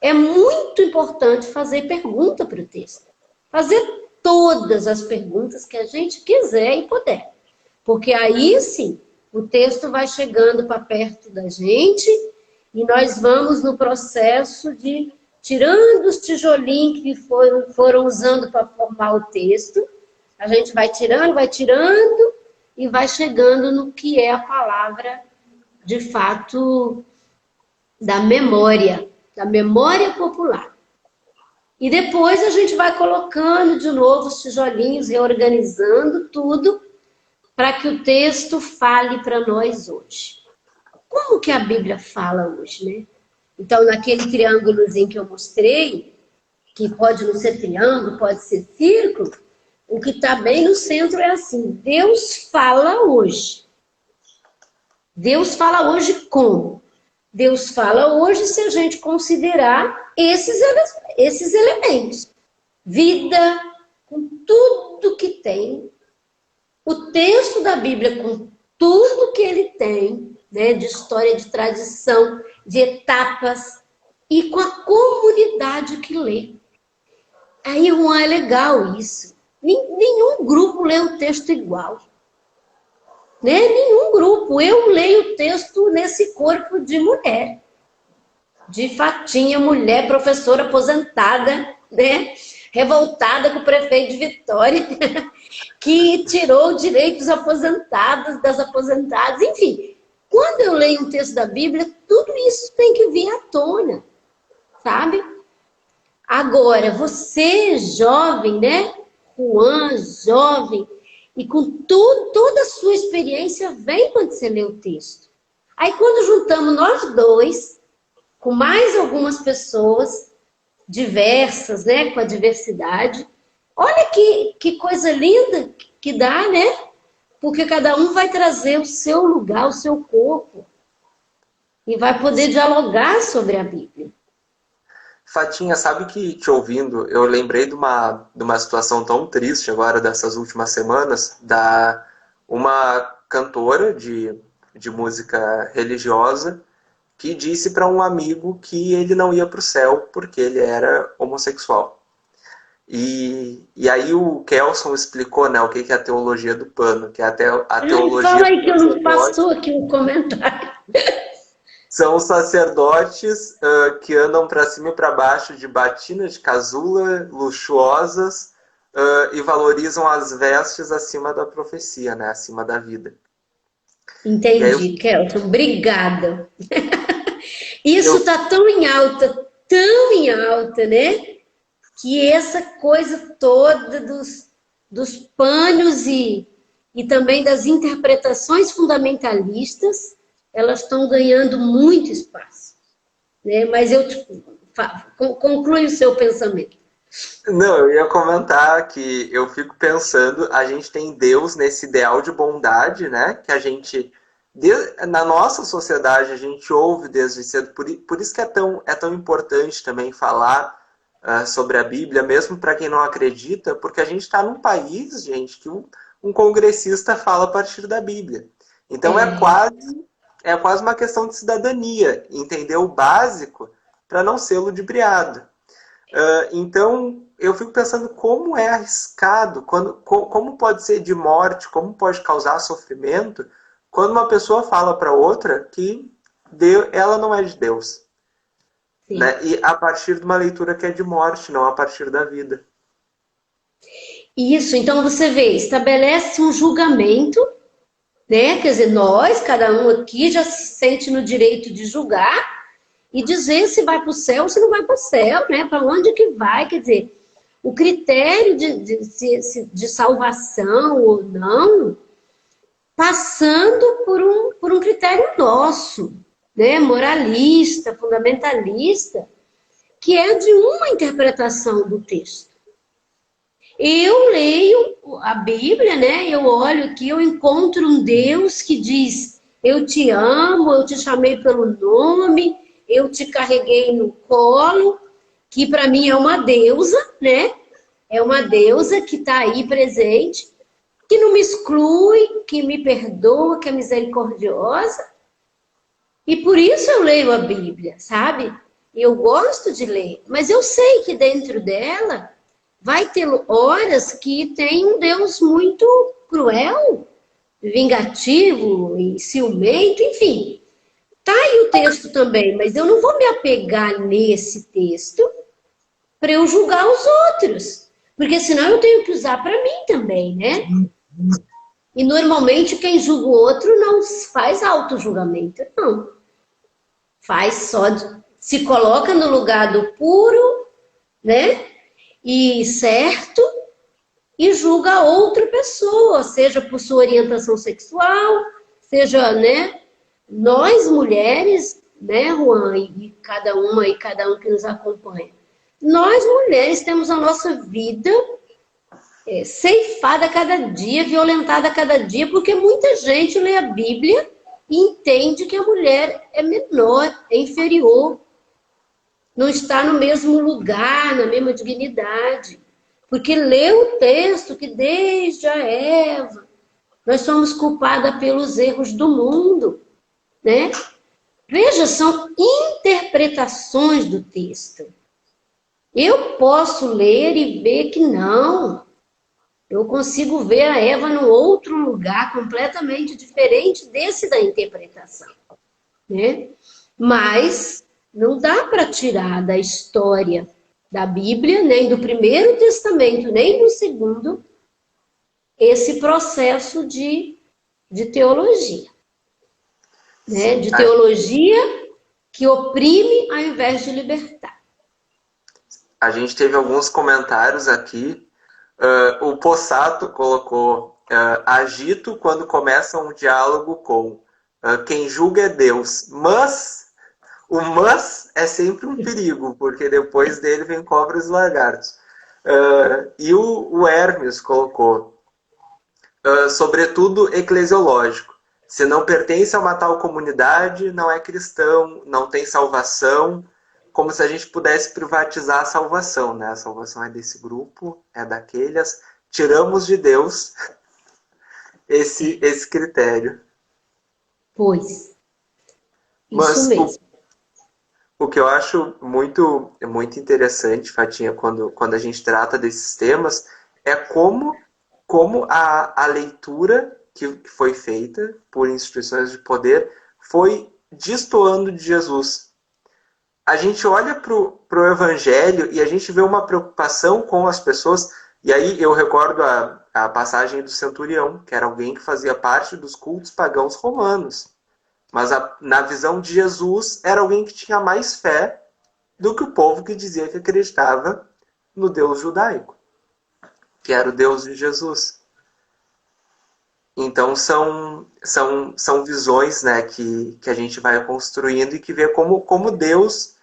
É muito importante fazer pergunta para o texto. Fazer todas as perguntas que a gente quiser e puder. Porque aí sim, o texto vai chegando para perto da gente e nós vamos no processo de tirando os tijolinhos que foram usando para formar o texto. A gente vai tirando e vai chegando no que é a palavra, de fato, da memória popular. E depois a gente vai colocando de novo os tijolinhos, reorganizando tudo, para que o texto fale para nós hoje. Como que a Bíblia fala hoje, né? Então, naquele triângulozinho que eu mostrei, que pode não ser triângulo, pode ser círculo, o que está bem no centro é assim, Deus fala hoje. Deus fala hoje como? Deus fala hoje se a gente considerar esses elementos. Vida, com tudo que tem. O texto da Bíblia, com tudo que ele tem, né, de história, de tradição, de etapas, e com a comunidade que lê. Aí, Juan, é legal isso. Nenhum grupo lê o texto igual. Né? Nenhum grupo. Eu leio o texto nesse corpo de mulher. De fatinha, mulher, professora aposentada, né? Revoltada com o prefeito de Vitória, que tirou direitos aposentados, das aposentadas, enfim. Quando eu leio um texto da Bíblia, tudo isso tem que vir à tona, sabe? Agora, você jovem, né? Juan, jovem, e com toda a sua experiência, vem quando você lê o texto. Aí, quando juntamos nós dois, com mais algumas pessoas diversas, né? Com a diversidade, olha que coisa linda que dá, né? Porque cada um vai trazer o seu lugar, o seu corpo, e vai poder dialogar sobre a Bíblia. Fatinha, sabe que te ouvindo, eu lembrei de uma situação tão triste agora dessas últimas semanas, da uma cantora de música religiosa que disse para um amigo que ele não ia para o céu porque ele era homossexual. E aí o Kelson explicou, né, o que é a teologia do pano, que é a teologia... Fala aí que eu não passou aqui um comentário. São os sacerdotes que andam para cima e para baixo de batina, de casula, luxuosas, e valorizam as vestes acima da profecia, né? Acima da vida. Entendi, Kelton. Obrigada. Isso está tão em alta, né? Que essa coisa toda dos panos e também das interpretações fundamentalistas, elas estão ganhando muito espaço. Né? Mas eu conclui o seu pensamento. Não, eu ia comentar que eu fico pensando, a gente tem Deus nesse ideal de bondade, né? Que a gente, na nossa sociedade, a gente ouve desde cedo. Por isso que é tão importante também falar sobre a Bíblia, mesmo para quem não acredita, porque a gente está num país, gente, que um congressista fala a partir da Bíblia. Então é quase uma questão de cidadania, entender o básico para não ser ludibriado. Então, eu fico pensando como é arriscado, como pode ser de morte, como pode causar sofrimento, quando uma pessoa fala para outra que ela não é de Deus. Né? E a partir de uma leitura que é de morte, não a partir da vida. Isso, então você vê, estabelece um julgamento, né? Quer dizer, nós, cada um aqui, já se sente no direito de julgar e dizer se vai para o céu ou se não vai para o céu, né? Para onde que vai, quer dizer, o critério de salvação ou não, passando por um critério nosso, né? Moralista, fundamentalista, que é de uma interpretação do texto. Eu leio a Bíblia, né? Eu olho aqui, eu encontro um Deus que diz: eu te amo, eu te chamei pelo nome, eu te carreguei no colo, que para mim é uma deusa, né? É uma deusa que está aí presente, que não me exclui, que me perdoa, que é misericordiosa. E por isso eu leio a Bíblia, sabe? Eu gosto de ler, mas eu sei que dentro dela vai ter horas que tem um Deus muito cruel, vingativo e ciumento, enfim. Tá aí o texto também, mas eu não vou me apegar nesse texto para eu julgar os outros, porque senão eu tenho que usar para mim também, né? E normalmente quem julga o outro não faz auto-julgamento, não. Faz só, se coloca no lugar do puro, né? E certo, e julga outra pessoa, seja por sua orientação sexual, seja, né, nós mulheres, né, Juan, e cada um que nos acompanha, nós mulheres temos a nossa vida ceifada a cada dia, violentada a cada dia, porque muita gente lê a Bíblia e entende que a mulher é menor, é inferior, não está no mesmo lugar, na mesma dignidade. Porque lê o texto que desde a Eva nós somos culpadas pelos erros do mundo, né? Veja, são interpretações do texto. Eu posso ler e ver que não. Eu consigo ver a Eva num outro lugar completamente diferente desse da interpretação, né? Mas não dá para tirar da história da Bíblia, nem do Primeiro Testamento, nem do Segundo, esse processo de teologia. Né? De teologia que oprime ao invés de libertar. A gente teve alguns comentários aqui. O Possato colocou: agito quando começa um diálogo com quem julga é Deus, mas o mas é sempre um perigo, porque depois dele vem cobras e lagartos. E o Hermes colocou: sobretudo eclesiológico. Se não pertence a uma tal comunidade, não é cristão, não tem salvação, como se a gente pudesse privatizar a salvação, né? A salvação é desse grupo, é daqueles. Tiramos de Deus esse critério. Pois. Mas isso mesmo. O que eu acho muito interessante, Fatinha, quando a gente trata desses temas, é como a leitura que foi feita por instituições de poder foi destoando de Jesus. A gente olha para o Evangelho e a gente vê uma preocupação com as pessoas. E aí eu recordo a passagem do centurião, que era alguém que fazia parte dos cultos pagãos romanos. Mas na visão de Jesus, era alguém que tinha mais fé do que o povo que dizia que acreditava no Deus judaico, que era o Deus de Jesus. Então são visões, né, que a gente vai construindo e que vê como Deus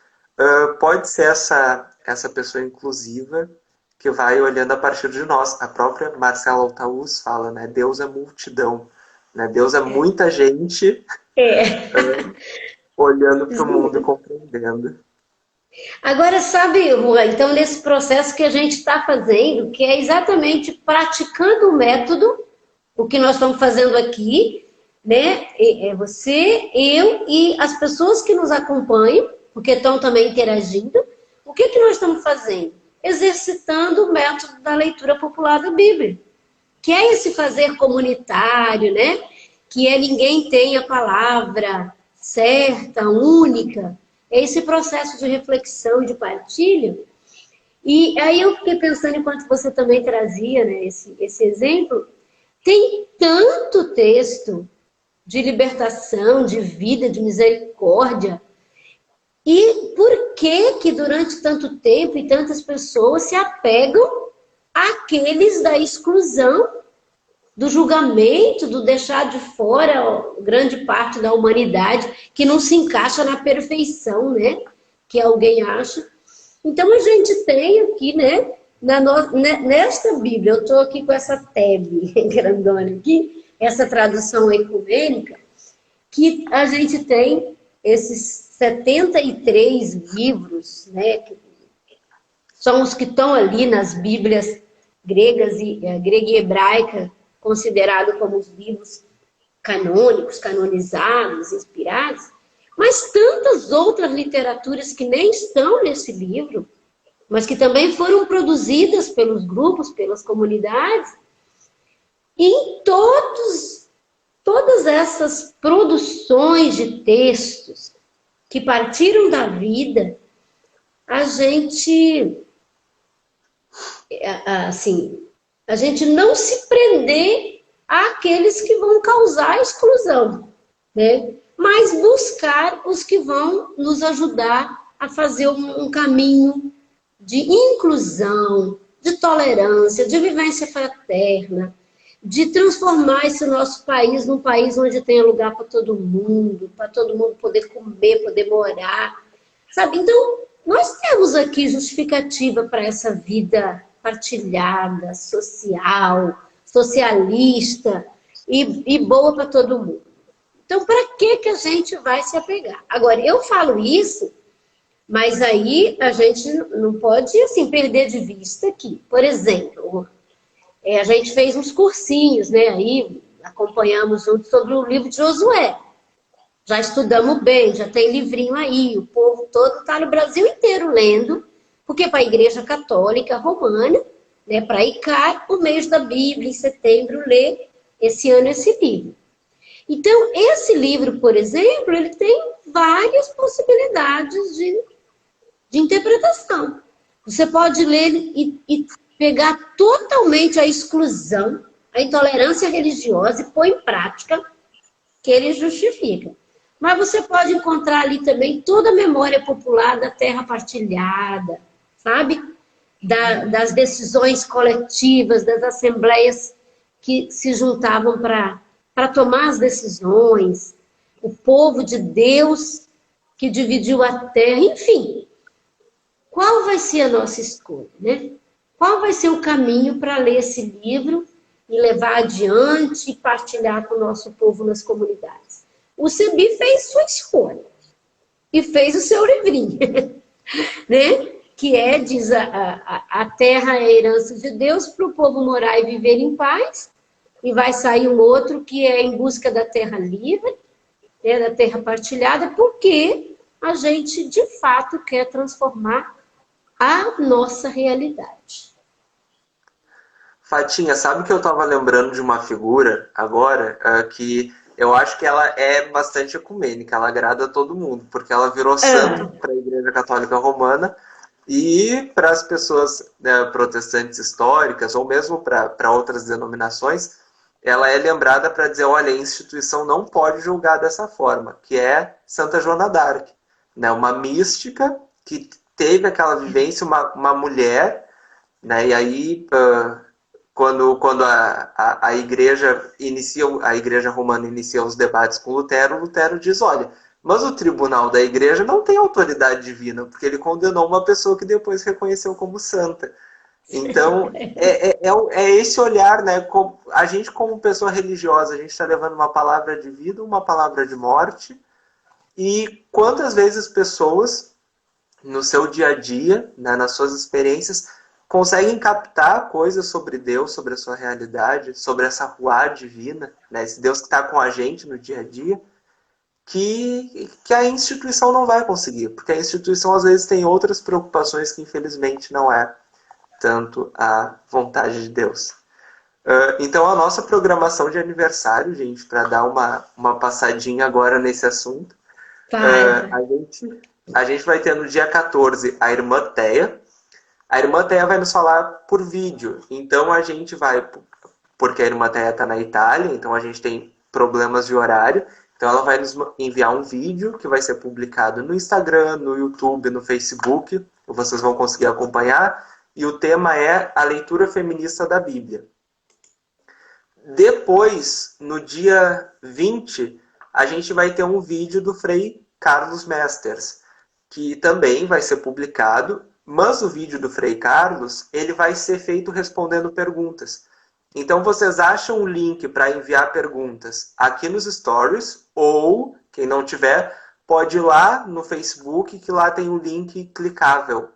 pode ser essa pessoa inclusiva que vai olhando a partir de nós. A própria Marcela Altaúz fala, né, Deus é multidão, né, Deus é muita gente olhando para o mundo e compreendendo. Agora, sabe, Juan, então nesse processo que a gente está fazendo, que é exatamente praticando o método, o que nós estamos fazendo aqui, né? É você, eu e as pessoas que nos acompanham, porque estão também interagindo. O que nós estamos fazendo? exercitando o método da leitura popular da Bíblia, que é esse fazer comunitário, né? Que é ninguém tem a palavra certa, única, é esse processo de reflexão e de partilha. E aí eu fiquei pensando, enquanto você também trazia, né, esse exemplo, tem tanto texto de libertação, de vida, de misericórdia. E por que que durante tanto tempo e tantas pessoas se apegam àqueles da exclusão, do julgamento, do deixar de fora grande parte da humanidade que não se encaixa na perfeição, né? Que alguém acha. Então a gente tem aqui, né? Nesta Bíblia, eu estou aqui com essa tab grandona aqui, essa tradução ecumênica, que a gente tem esses 73 livros, né? Que são os que estão ali nas Bíblias gregas grega e hebraica, considerado como os livros canônicos, canonizados, inspirados, mas tantas outras literaturas que nem estão nesse livro, mas que também foram produzidas pelos grupos, pelas comunidades, e em todas essas produções de textos que partiram da vida, a gente, assim, a gente não se prender àqueles que vão causar exclusão, né? Mas buscar os que vão nos ajudar a fazer um caminho de inclusão, de tolerância, de vivência fraterna, de transformar esse nosso país num país onde tenha lugar para todo mundo poder comer, poder morar, sabe? Então, nós temos aqui justificativa para essa vida partilhada, social, socialista e boa para todo mundo. Então, para que a gente vai se apegar? Agora, eu falo isso, mas aí a gente não pode, assim, perder de vista que, por exemplo, a gente fez uns cursinhos, né? Aí acompanhamos junto sobre o livro de Josué. Já estudamos bem, já tem livrinho aí, o povo todo está no Brasil inteiro lendo, porque para a Igreja Católica Romana, né, para a ICAR, o mês da Bíblia, em setembro, lê esse ano esse livro. Então, esse livro, por exemplo, ele tem várias possibilidades de interpretação. Você pode ler e pegar totalmente a exclusão, a intolerância religiosa e pôr em prática que ele justifica. Mas você pode encontrar ali também toda a memória popular da terra partilhada, sabe? Das decisões coletivas, das assembleias que se juntavam para tomar as decisões, o povo de Deus que dividiu a terra, enfim. Qual vai ser a nossa escolha, né? Qual vai ser o caminho para ler esse livro e levar adiante e partilhar com o nosso povo nas comunidades? O CEBI fez sua escolha e fez o seu livrinho, né? Que diz, a terra é a herança de Deus para o povo morar e viver em paz, e vai sair um outro que é em busca da terra livre, né, da terra partilhada, porque a gente, de fato, quer transformar a nossa realidade. Fatinha, sabe que eu estava lembrando de uma figura agora que eu acho que ela é bastante ecumênica, ela agrada a todo mundo, porque ela virou santo para a Igreja Católica Romana e para as pessoas, né, protestantes históricas, ou mesmo para outras denominações, ela é lembrada para dizer, olha, a instituição não pode julgar dessa forma, que é Santa Joana d'Arc, né, uma mística que teve aquela vivência, uma mulher, né, e aí quando a igreja a igreja romana inicia os debates com Lutero diz, olha, mas o tribunal da igreja não tem autoridade divina, porque ele condenou uma pessoa que depois reconheceu como santa. Então, é esse olhar, né? A gente, como pessoa religiosa, a gente está levando uma palavra de vida, uma palavra de morte, e quantas vezes pessoas, no seu dia a dia, né, nas suas experiências, conseguem captar coisas sobre Deus, sobre a sua realidade, sobre essa ruá divina, né, esse Deus que está com a gente no dia a dia, que a instituição não vai conseguir, porque a instituição às vezes tem outras preocupações que infelizmente não é tanto a vontade de Deus. Então, a nossa programação de aniversário, gente, para dar uma passadinha agora nesse assunto, a gente vai ter no dia 14 a irmã Teia. A irmã Teia vai nos falar por vídeo. Então, a gente vai, porque a irmã Teia está na Itália, então a gente tem problemas de horário. Então, ela vai nos enviar um vídeo que vai ser publicado no Instagram, no YouTube, no Facebook. Vocês vão conseguir acompanhar. E o tema é a leitura feminista da Bíblia. Depois, no dia 20, a gente vai ter um vídeo do Frei Carlos Mesters, que também vai ser publicado, mas o vídeo do Frei Carlos, ele vai ser feito respondendo perguntas. Então, vocês acham o link para enviar perguntas aqui nos stories, ou, quem não tiver, pode ir lá no Facebook, que lá tem um link clicável.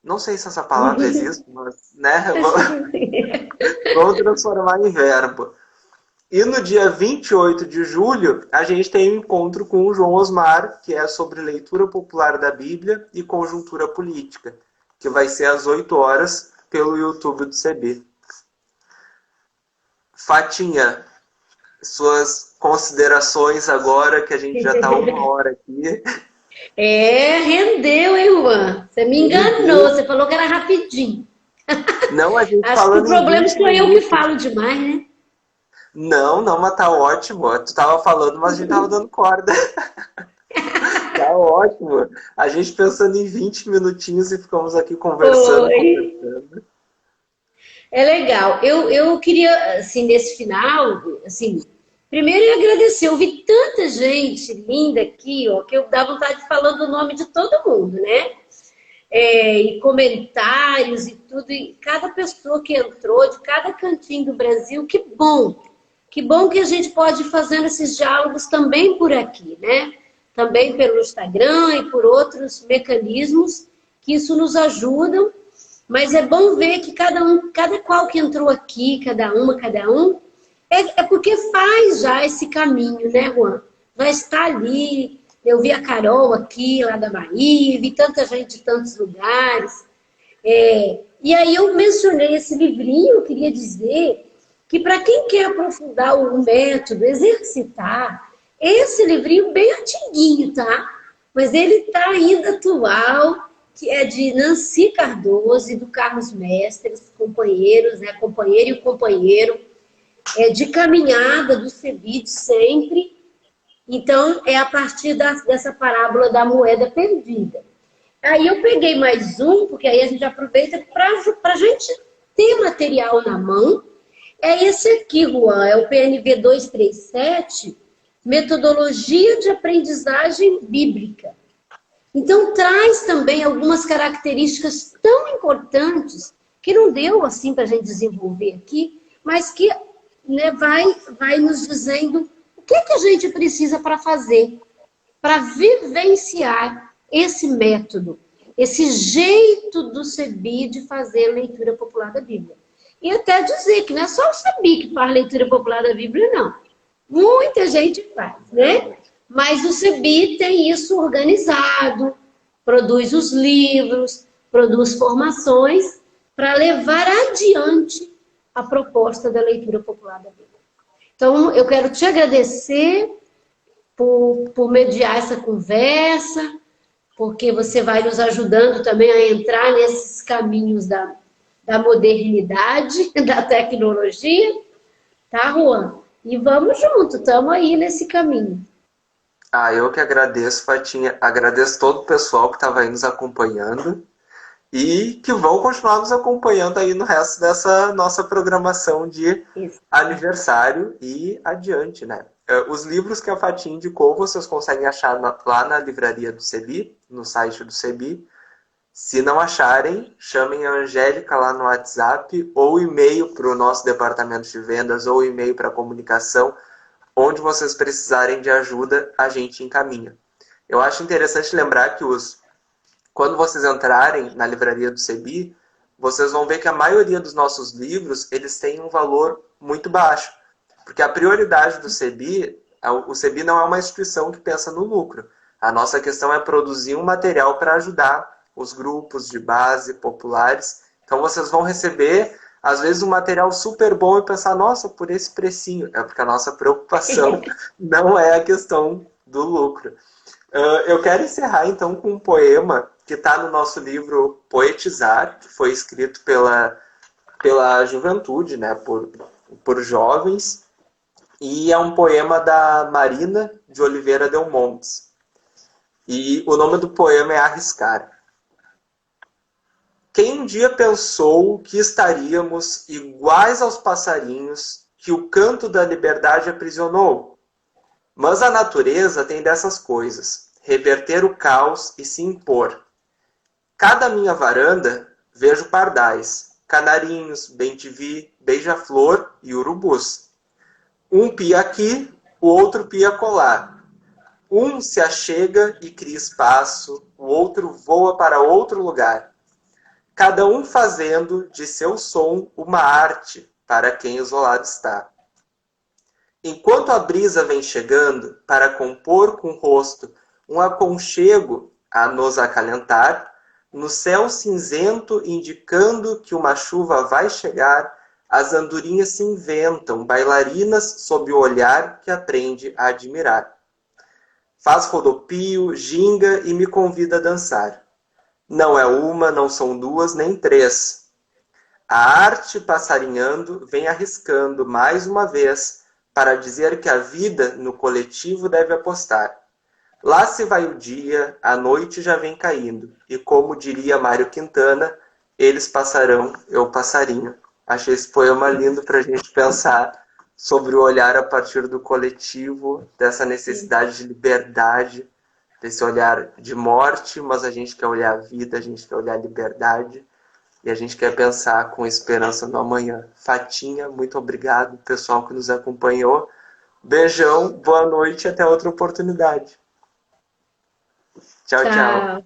Não sei se essa palavra existe, mas, né? Vamos transformar em verbo. E no dia 28 de julho, a gente tem um encontro com o João Osmar, que é sobre leitura popular da Bíblia e conjuntura política, que vai ser às 8 horas pelo YouTube do CB. Fatinha, suas considerações agora, que a gente já está 1 hora aqui. Rendeu, hein, Juan? Você me enganou, você falou que era rapidinho. Não, a gente Acho que o problema sou eu que falo demais, né? Não, mas tá ótimo. Tu tava falando, mas a gente tava dando corda. Tá ótimo. A gente pensando em 20 minutinhos e ficamos aqui conversando. É legal. Eu queria, assim, nesse final, assim, primeiro eu agradecer. Eu vi tanta gente linda aqui, ó, que eu dá vontade de falar o nome de todo mundo, né? E comentários e tudo. E cada pessoa que entrou, de cada cantinho do Brasil, que bom. Que bom que a gente pode ir fazendo esses diálogos também por aqui, né? Também pelo Instagram e por outros mecanismos que isso nos ajudam. Mas é bom ver que cada qual que entrou aqui, cada um, é porque faz já esse caminho, né, Juan? Já está ali. Eu vi a Carol aqui, lá da Bahia, vi tanta gente de tantos lugares. E aí eu mencionei esse livrinho, eu queria dizer que para quem quer aprofundar o método, exercitar, esse livrinho bem antiguinho, tá? Mas ele está ainda atual, que é de Nancy Cardoso e do Carlos Mestres, companheiros, né? Companheiro e o companheiro, de caminhada do CEBID sempre. Então, é a partir dessa parábola da moeda perdida. Aí eu peguei mais um, porque aí a gente aproveita para a gente ter material na mão. É esse aqui, Juan, é o PNV 237, Metodologia de Aprendizagem Bíblica. Então, traz também algumas características tão importantes que não deu assim para a gente desenvolver aqui, mas que, né, vai nos dizendo o que a gente precisa para fazer, para vivenciar esse método, esse jeito do CEBI de fazer leitura popular da Bíblia. E até dizer que não é só o CEBI que faz leitura popular da Bíblia, não. Muita gente faz, né? Mas o CEBI tem isso organizado, produz os livros, produz formações para levar adiante a proposta da leitura popular da Bíblia. Então, eu quero te agradecer por mediar essa conversa, porque você vai nos ajudando também a entrar nesses caminhos da modernidade, da tecnologia, tá, Juan? E vamos junto, estamos aí nesse caminho. Eu que agradeço, Fatinha. Agradeço todo o pessoal que estava aí nos acompanhando e que vão continuar nos acompanhando aí no resto dessa nossa programação de aniversário e adiante, né? Os livros que a Fatinha indicou, vocês conseguem achar lá na livraria do CEBI, no site do CEBI. Se não acharem, chamem a Angélica lá no WhatsApp ou e-mail para o nosso departamento de vendas ou e-mail para comunicação. Onde vocês precisarem de ajuda, a gente encaminha. Eu acho interessante lembrar que quando vocês entrarem na livraria do CEBI, vocês vão ver que a maioria dos nossos livros, eles têm um valor muito baixo. Porque a prioridade do CEBI, o CEBI não é uma instituição que pensa no lucro. A nossa questão é produzir um material para ajudar os grupos de base populares Então vocês vão receber, às vezes, um material super bom e pensar, nossa, por esse precinho. É porque a nossa preocupação não é a questão do lucro. Eu quero encerrar, então, com um poema que está no nosso livro Poetizar, que foi escrito pela juventude, né, por jovens. E é um poema da Marina de Oliveira Delmontes. E o nome do poema é Arriscar. Quem um dia pensou que estaríamos iguais aos passarinhos que o canto da liberdade aprisionou? Mas a natureza tem dessas coisas, reverter o caos e se impor. Cada minha varanda vejo pardais, canarinhos, bem-te-vi, beija-flor e urubus. Um pia aqui, o outro pia acolá. Um se achega e cria espaço, o outro voa para outro lugar. Cada um fazendo de seu som uma arte para quem isolado está. Enquanto a brisa vem chegando para compor com o rosto um aconchego a nos acalentar, no céu cinzento indicando que uma chuva vai chegar, as andorinhas se inventam, bailarinas sob o olhar que aprende a admirar. Faz rodopio, ginga e me convida a dançar. Não é uma, não são duas, nem três. A arte passarinhando vem arriscando mais uma vez para dizer que a vida no coletivo deve apostar. Lá se vai o dia, a noite já vem caindo, e como diria Mário Quintana, eles passarão, eu passarinho. Achei esse poema lindo para a gente pensar sobre o olhar a partir do coletivo, dessa necessidade de liberdade, desse olhar de morte, mas a gente quer olhar a vida, a gente quer olhar a liberdade, e a gente quer pensar com esperança no amanhã. Fatinha, muito obrigado, pessoal que nos acompanhou. Beijão, boa noite e até outra oportunidade. Tchau, tchau. Tchau.